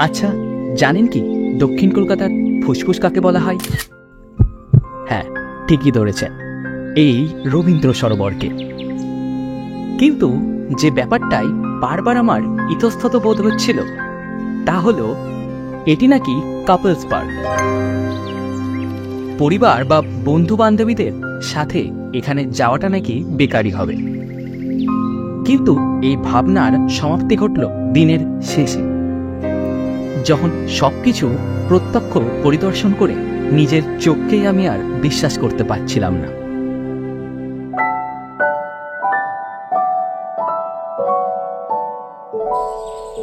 আচ্ছা, জানেন কি দক্ষিণ কলকাতার ফুসফুস কাকে বলা হয়? হ্যাঁ, ঠিকই ধরেছেন, এই রবীন্দ্র সরোবরকে। কিন্তু যে ব্যাপারটাই বারবার আমার ইতস্তত বোধ হচ্ছিল তা হলো এটি নাকি কাপলস পার্ক। পরিবার বা বন্ধু বান্ধবীদের সাথে এখানে যাওয়াটা নাকি বেকারই হবে। কিন্তু এই ভাবনার সমাপ্তি ঘটল দিনের শেষে, যখন সবকিছু প্রত্যক্ষ পরিদর্শন করে নিজের চোখকেই আমি আর বিশ্বাস করতে পারছিলাম না।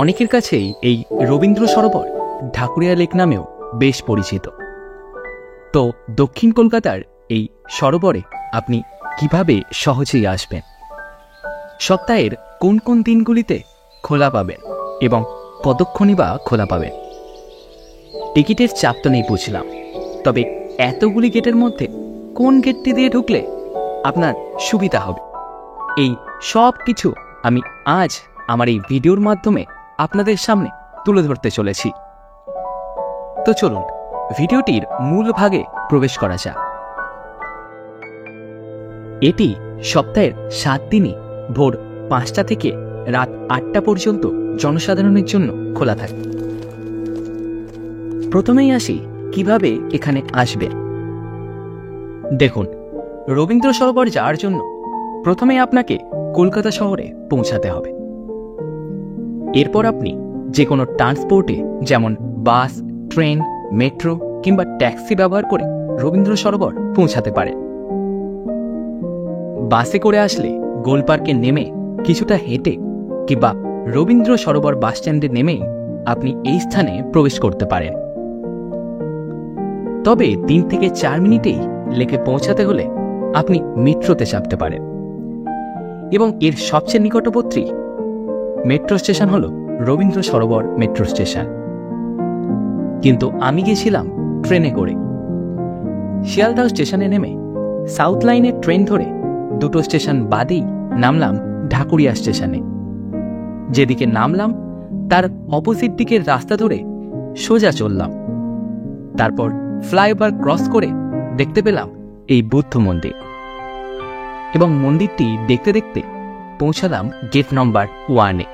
অনেকের কাছেই এই রবীন্দ্র সরোবর ঢাকুরিয়া লেক নামেও বেশ পরিচিত। তো দক্ষিণ কলকাতার এই সরোবরে আপনি কিভাবে সহজেই আসবেন, সপ্তাহের কোন কোন দিনগুলিতে খোলা পাবেন এবং কতক্ষণই বা খোলা পাবেন? টিকিটের চাপ তো নেই বুঝলাম, তবে এতগুলি গেটের মধ্যে কোন গেটটি দিয়ে ঢুকলে আপনার সুবিধা হবে, এই সব কিছু আমি আজ আমার এই ভিডিওর মাধ্যমে আপনাদের সামনে তুলে ধরতে চলেছি। তো চলুন ভিডিওটির মূল ভাগে প্রবেশ করা যাক। এটি সপ্তাহের 7 দিনই ভোর 5টা থেকে রাত 8টা পর্যন্ত জনসাধারণের জন্য খোলা থাকে। প্রথমেই আসি কিভাবে এখানে আসবেন। দেখুন, রবীন্দ্র সরোবর যাওয়ার জন্য প্রথমে আপনাকে কলকাতা শহরে পৌঁছাতে হবে। এরপর আপনি যে কোনো ট্রান্সপোর্টে যেমন বাস, ট্রেন, মেট্রো কিংবা ট্যাক্সি ব্যবহার করে রবীন্দ্র সরোবর পৌঁছাতে পারেন। বাসে করে আসলে গোলপার্কে নেমে কিছুটা হেঁটে কিংবা রবীন্দ্র সরোবর বাসস্ট্যান্ডে নেমেই আপনি এই স্থানে প্রবেশ করতে পারেন। তবে 3 থেকে 4 মিনিটেই লেকে পৌঁছাতে হলে আপনি মেট্রোতে চাপতে পারেন, এবং এর সবচেয়ে নিকটবর্তী মেট্রো স্টেশন হল রবীন্দ্র সরোবর মেট্রো স্টেশন। কিন্তু আমি গেছিলাম ট্রেনে করে। শিয়ালদহ স্টেশনে নেমে সাউথ লাইনের ট্রেন ধরে 2টো স্টেশন বাদেই নামলাম ঢাকুরিয়া স্টেশনে। যেদিকে নামলাম তার অপোজিট দিকের রাস্তা ধরে সোজা চললাম। তারপর ফ্লাইওভার ক্রস করে দেখতে পেলাম এই বুদ্ধ মন্দির, এবং মন্দিরটি দেখতে দেখতে পৌঁছালাম গেট নম্বর 1-এ।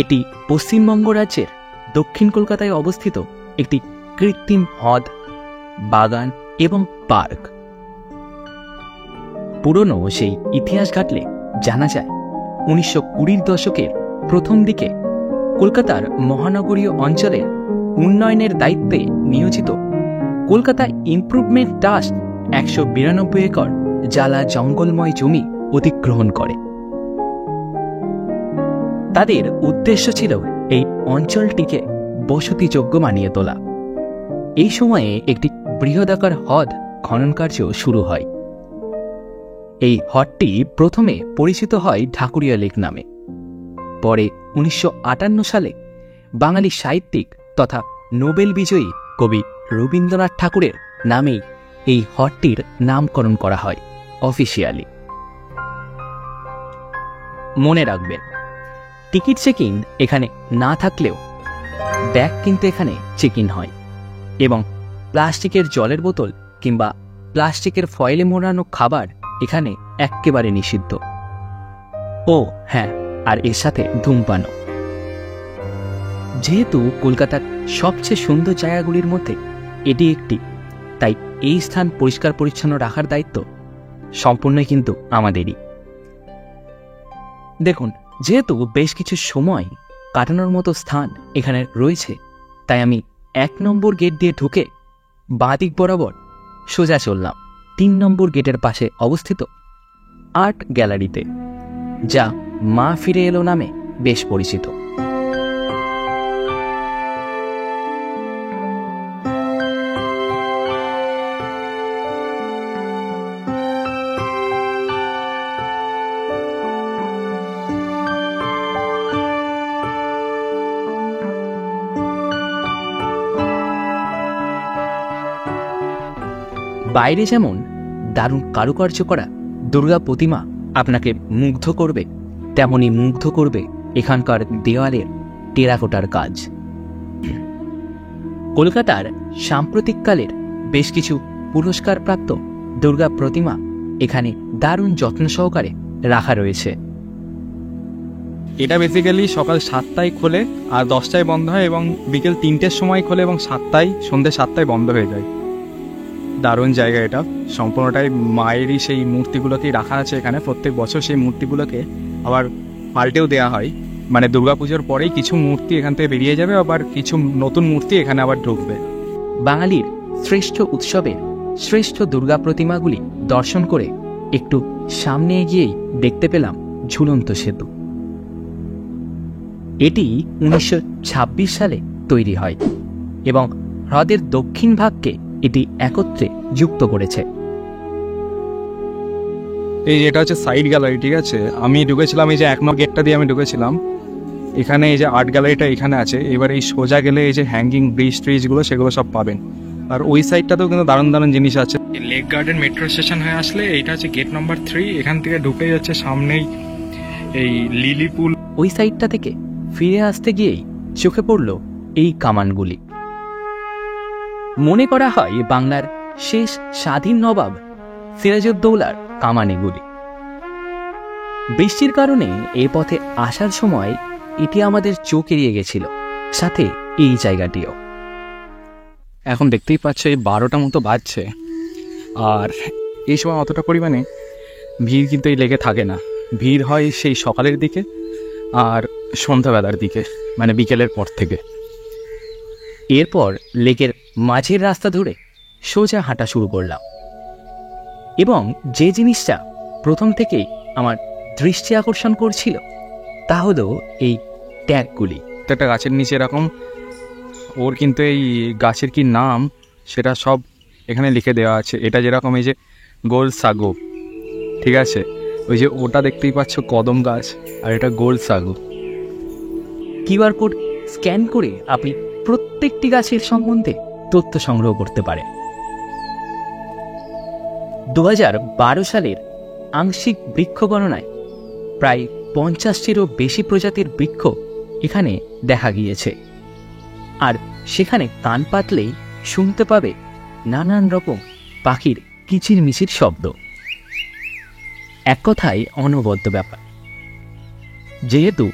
এটি পশ্চিমবঙ্গ রাজ্যের দক্ষিণ কলকাতায় অবস্থিত একটি কৃত্রিম হ্রদ, বাগান এবং পার্ক। পুরনো সেই ইতিহাস ঘাটলে জানা যায় 1920 দশকের প্রথম দিকে কলকাতার মহানগরীয় অঞ্চলের উন্নয়নের দায়িত্বে নিয়োজিত কলকাতা ইমপ্রুভমেন্ট ট্রাস্ট 192 একর জ্বালা জঙ্গলময় জমি অধিগ্রহণ করে। তাদের উদ্দেশ্য ছিল এই অঞ্চলটিকে বসতিযোগ্য বানিয়ে তোলা। এই সময়ে একটি বৃহদাকার হ্রদ খনন কার্য শুরু হয়। এই হ্রদটি প্রথমে পরিচিত হয় ঢাকুরিয়া লেক নামে। পরে 1958 সালে বাঙালি সাহিত্যিক তথা নোবেল বিজয়ী কবি রবীন্দ্রনাথ ঠাকুরের নামেই এই হ্রদটির নামকরণ করা হয় অফিসিয়ালি। মনে রাখবেন, টিকিট চেক ইন এখানে না থাকলেও ব্যাগ কিন্তু এখানে চেক ইন হয়, এবং প্লাস্টিকের জলের বোতল কিংবা প্লাস্টিকের ফয়েলে মোড়ানো খাবার এখানে একেবারে নিষিদ্ধ। ও হ্যাঁ, আর এর সাথে ধূমপানও। যেহেতু কলকাতার সবচেয়ে সুন্দর জায়গাগুলির মধ্যে এটি একটি, তাই এই স্থান পরিষ্কার পরিচ্ছন্ন রাখার দায়িত্ব সম্পূর্ণই কিন্তু আমাদেরই। দেখুন, যেহেতু বেশ কিছু সময় কাটানোর মতো স্থান এখানে রয়েছে, তাই আমি 1 নম্বর গেট দিয়ে ঢুকে বাঁ দিক বরাবর সোজা চললাম 3 নম্বর গেটের পাশে অবস্থিত আর্ট গ্যালারিতে, যা মা ফিরে এলো নামে বেশ পরিচিত। বাইরে যেমন দারুণ কারুকার্য করা দুর্গা প্রতিমা আপনাকে মুগ্ধ করবে, তেমনি মুগ্ধ করবে এখানকার দেওয়ালের টেরাকোটার কাজ। কলকাতার সাম্প্রতিককালের বেশ কিছু পুরস্কারপ্রাপ্ত দুর্গা প্রতিমা এখানে দারুণ যত্ন সহকারে রাখা রয়েছে। এটা বেসিক্যালি সকাল 7টায় খোলে আর 10টায় বন্ধ হয়, এবং বিকেল 3টের সময় খোলে এবং সন্ধ্যে 7টায় বন্ধ হয়ে যায়। দারুণ জায়গা এটা, সম্পূর্ণটাই মায়েরই সেই মূর্তিগুলোকেই রাখা আছে এখানে। প্রত্যেক বছর সেই মূর্তিগুলোকে আবার পাল্টেও দেওয়া হয়, মানে দুর্গাপুজোর পরেই কিছু মূর্তি এখান থেকে বেরিয়ে যাবে, আবার কিছু নতুন মূর্তি এখানে আবার ঢুকবে। বাঙালির শ্রেষ্ঠ উৎসবের শ্রেষ্ঠ দুর্গা প্রতিমাগুলি দর্শন করে একটু সামনে এগিয়েই দেখতে পেলাম ঝুলন্ত সেতু। এটি 1926 সালে তৈরি হয় এবং হ্রদের দক্ষিণ ভাগকে এটি একত্রে যুক্ত করেছে। এই যেটা হচ্ছে সাইড গ্যালারি, ঠিক আছে। আমি ঢুকেছিলাম এই যে 1 নম্বর গেটটা দিয়ে আমি ঢুকেছিলাম। এখানে এই যে আর্ট গ্যালারিটা এখানে আছে। এবার এই সোজা গেলে এই যে হ্যাঙ্গিং ব্রিজ ট্রিজগুলো সেগুলো সব পাবেন। আর ওই সাইডটাতেও কিন্তু দারুণ দারুণ জিনিস আছে। লেক গার্ডেন মেট্রো স্টেশন হয়ে আসলে এইটা হচ্ছে গেট নম্বর 3। এখান থেকে ঢুকে যাচ্ছে সামনেই এই লিলি পুল। ওই সাইডটা থেকে ফিরে আসতে গিয়েই চোখে পড়ল এই কামানগুলি। মনে করা হয় বাংলার শেষ স্বাধীন নবাব সিরাজউদ্দৌলার কামান এগুলি। বৃষ্টির কারণে এই পথে আসার সময় এটি আমাদের চোখ এড়িয়ে গেছিল, সাথে এই জায়গাটিও। এখন দেখতেই পাচ্ছ এই 12টা মতো বাজছে, আর এই সময় অতটা পরিমাণে ভিড় কিন্তু এই লেকে থাকে না। ভিড় হয় সেই সকালের দিকে আর সন্ধ্যাবেলার দিকে, মানে বিকেলের পর থেকে। এরপর লেকের মাঝের রাস্তা ধরে সোজা হাঁটা শুরু করলাম, এবং যে জিনিসটা প্রথম থেকেই আমার দৃষ্টি আকর্ষণ করছিল তা হলো এই ট্যাগগুলি। একটা গাছের নিচে এরকম ওর কিন্তু এই গাছের কি নাম সেটা সব এখানে লিখে দেওয়া আছে। এটা যেরকম এই যে গোল সাগো, ঠিক আছে, ওই যে ওটা দেখতেই পাচ্ছ কদম গাছ, আর এটা গোল সাগো। কিউআর কোড স্ক্যান করে আপনি প্রত্যেকটি গাছের সম্বন্ধে তথ্য সংগ্রহ করতে পারেন। 2012 সালের আংশিক বৃক্ষ গণনায় প্রায় 50টিরও বেশি প্রজাতির বৃক্ষ এখানে দেখা গিয়েছে, আর সেখানে কান পাতলেই শুনতে পাবে নানান রকম পাখির কিচিরমিচির শব্দ। এক কথায় অনবদ্য ব্যাপার। যেহেতু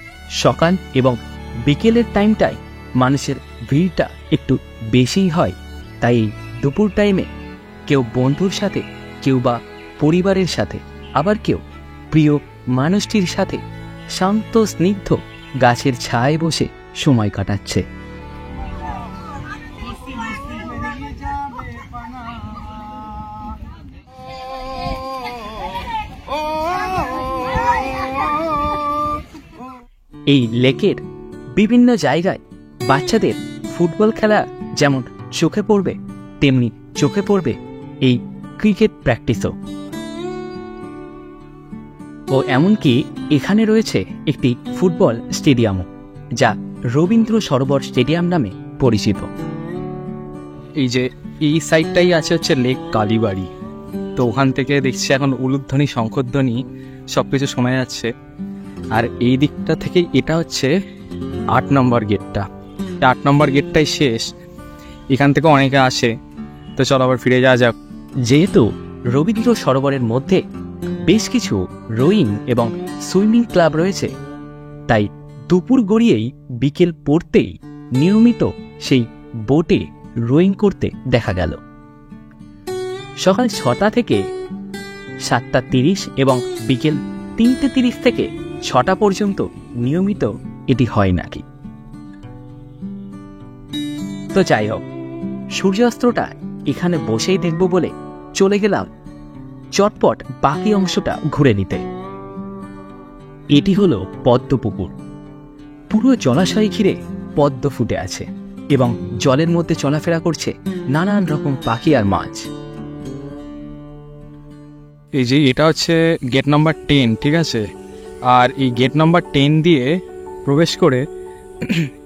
সকাল এবং বিকেলের টাইমটায় মানুষের ভিড়টা একটু বেশিই হয়, তাই এই দুপুর টাইমে কেউ বন্ধুর সাথে, কেউ বা পরিবারের সাথে, আবার কেউ প্রিয় মানুষটির সাথে শান্ত স্নিগ্ধ গাছের ছায়ায় বসে সময় কাটাচ্ছে। এই লেকের বিভিন্ন জায়গায় বাচ্চাদের ফুটবল খেলা যেমন চোখে পড়বে, তেমনি চোখে পড়বে এই ক্রিকেট প্র্যাকটিসও। ও এমনকি এখানে রয়েছে একটি ফুটবল স্টেডিয়ামও, যা রবীন্দ্র সরোবর স্টেডিয়াম নামে পরিচিত। এই যে এই সাইডটাই আছে হচ্ছে লেক কালীবাড়ি। তো ওখান থেকে দেখছি এখন উলুধ্বনি, শঙ্খধ্বনি সব কিছু শোনা যাচ্ছে। আর এই দিকটা থেকে এটা হচ্ছে 8 নম্বর গেটটা। 8 নম্বর গেটটাই শেষ, এখান থেকে অনেকে আসে। তো চলো আবার ফিরে যাওয়া যাক। যেহেতু রবীন্দ্র সরোবরের মধ্যে বেশ কিছু রোয়িং এবং সুইমিং ক্লাব রয়েছে, তাই দুপুর গড়িয়েই বিকেল পড়তেই নিয়মিত সেই বোটে রোয়িং করতে দেখা গেল। সকাল 6টা থেকে 7:30 এবং বিকেল 3:30 থেকে 6টা পর্যন্ত নিয়মিত এটি হয় নাকি। তো যাই হোক, সূর্যাস্তটা এখানে বসেই দেখব বলে চলে গেলাম চটপট বাকি অংশটা ঘুরে নিতে। এটি হলো পদ্মপুকুর। পুরো জলাশয় ঘিরে পদ্ম ফুটে আছে এবং জলের মধ্যে চলাফেরা করছে নানান রকম পাখি আর মাছ। এই যে এটা হচ্ছে গেট নাম্বার 10, ঠিক আছে। আর এই গেট নাম্বার 10 দিয়ে প্রবেশ করে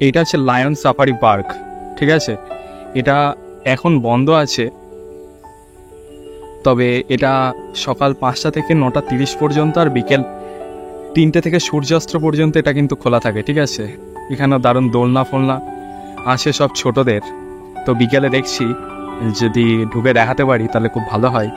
এইটা হচ্ছে লায়ন সাফারি পার্ক, ঠিক আছে। এটা এখন বন্ধ আছে, তবে এটা সকাল 5টা থেকে 9:30 পর্যন্ত আর বিকেল 3টে থেকে সূর্যাস্ত পর্যন্ত এটা কিন্তু খোলা থাকে, ঠিক আছে। এখানেও দারুণ দোলনা ফোলনা আসে সব ছোটদের। তো বিকেলে দেখছি যদি ঢুকে দেখাতে পারি তাহলে খুব ভালো হয়।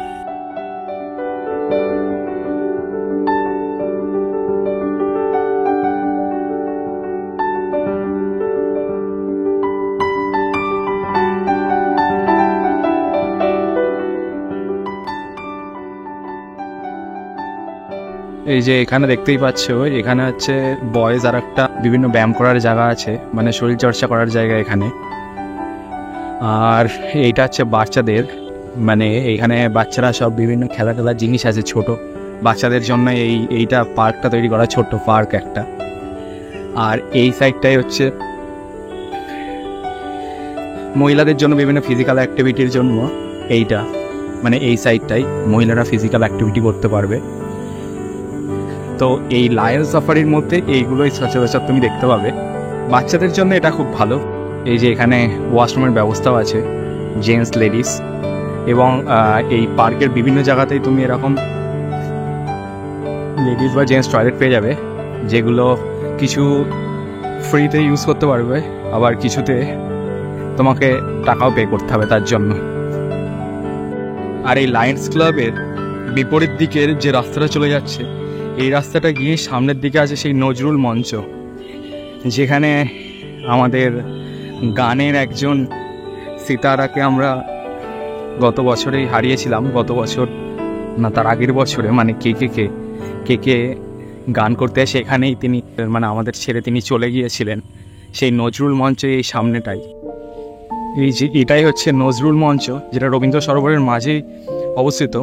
এই যে এখানে দেখতেই পাচ্ছ, এখানে হচ্ছে বয়েজ আর একটা বিভিন্ন ব্যায়াম করার জায়গা আছে, মানে শরীর চর্চা করার জায়গা এখানে। আর এইটা হচ্ছে বাচ্চাদের, মানে এইখানে বাচ্চারা সব বিভিন্ন খেলার জিনিস আছে ছোট বাচ্চাদের জন্য। এইটা পার্কটা তৈরি করা, ছোট্ট পার্ক একটা। আর এই সাইডটাই হচ্ছে মহিলাদের জন্য বিভিন্ন ফিজিক্যাল অ্যাক্টিভিটির জন্য। এইটা মানে এই সাইডটাই মহিলারা ফিজিক্যাল অ্যাক্টিভিটি করতে পারবে। তো এই লায়ন সাফারির মধ্যে এইগুলোই সচরাচর তুমি দেখতে পাবে। বাচ্চাদের জন্য এটা খুব ভালো। এই যে এখানে ওয়াশরুমের ব্যবস্থাও আছে, জেন্টস লেডিস। এবং এই পার্কের বিভিন্ন জায়গাতেই তুমি এরকম লেডিস বা জেন্টস টয়লেট পেয়ে যাবে, যেগুলো কিছু ফ্রিতে ইউজ করতে পারবে, আবার কিছুতে তোমাকে টাকাও পে করতে হবে তার জন্য। আর এই লায়ন্স ক্লাবের বিপরীত দিকের যে রাস্তাটা চলে যাচ্ছে, এই রাস্তাটা গিয়ে সামনের দিকে আছে সেই নজরুল মঞ্চ, যেখানে আমাদের গানের একজন সিতারাকে আমরা গত বছরেই হারিয়েছিলাম। গত বছর না, তার আগের বছরে, মানে কে গান করতে সেখানেই তিনি, মানে আমাদের ছেড়ে তিনি চলে গিয়েছিলেন। সেই নজরুল মঞ্চে এই সামনেটাই, এই যে এটাই হচ্ছে নজরুল মঞ্চ, যেটা রবীন্দ্র সরোবরের মাঝেই অবস্থিত।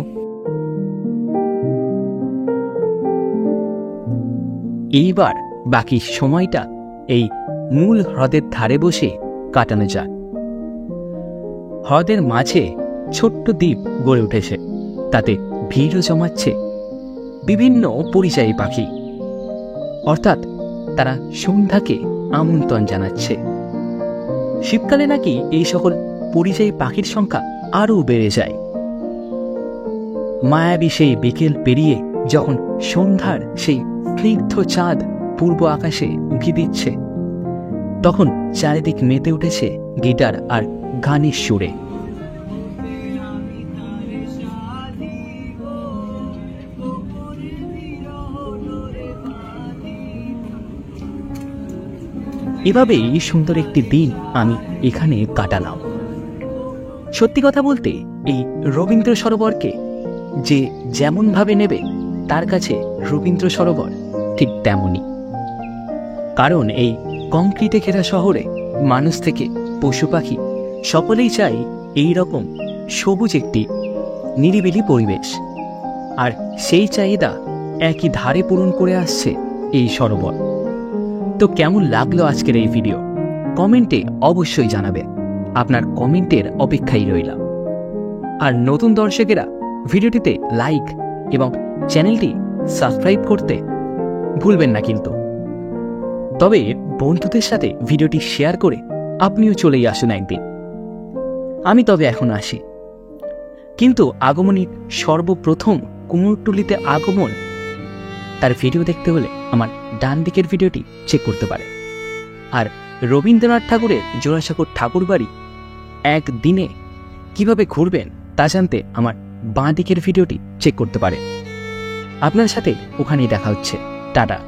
এইবার বাকি সময়টা এই মূল হ্রদের ধারে বসে কাটানো যাক। হ্রদের মাঝে ছোট্ট দ্বীপ গড়ে উঠেছে, তাতে ভিড়ও জমাচ্ছে বিভিন্ন পরিযায়ী পাখি, অর্থাৎ তারা সন্ধ্যাকে আমন্ত্রণ জানাচ্ছে। শীতকালে নাকি এই সকল পরিযায়ী পাখির সংখ্যা আরও বেড়ে যায়। মায়াবী সেই বিকেল পেরিয়ে যখন সন্ধ্যার সেই স্নিগ্ধ চাঁদ পূর্ব আকাশে উঁকি দিচ্ছে, তখন চারিদিক মেতে উঠেছে গিটার আর গানের সুরে। এভাবেই সুন্দর একটি দিন আমি এখানে কাটালাম। সত্যি কথা বলতে এই রবীন্দ্র সরোবরকে যে যেমনভাবে নেবে, তার কাছে রবীন্দ্র সরোবর ঠিক তেমনই। কারণ এই কংক্রিটে ঘেরা শহরে মানুষ থেকে পশু পাখি সকলেই চায় এই রকম সবুজ একটি নিরিবিলি পরিবেশ। আর সেই চাহিদা একই ধারে পূরণ করে আসছে এই সরোবর। তো কেমন লাগলো আজকের এই ভিডিও? কমেন্টে অবশ্যই জানাবেন। আপনার কমেন্টের অপেক্ষায় রইলাম। আর নতুন দর্শকেরা ভিডিওটিতে লাইক এবং চ্যানেলটি সাবস্ক্রাইব করতে ভুলবেন না কিন্তু। তবে বন্ধুদের সাথে ভিডিওটি শেয়ার করে আপনিও চলেই আসুন একদিন। আমি তবে এখন আসি, কিন্তু আগমনীর সর্বপ্রথম কুমোরটুলিতে আগমন, তার ভিডিও দেখতে হলে আমার ডান দিকের ভিডিওটি চেক করতে পারে। আর রবীন্দ্রনাথ ঠাকুরের জোড়াসাঁকোর ঠাকুর বাড়ি একদিনে কিভাবে ঘুরবেন তা জানতে আমার বাঁ দিকের ভিডিওটি চেক করতে পারে। আপনার সাথে ওখানেই দেখা হচ্ছে। টাটা।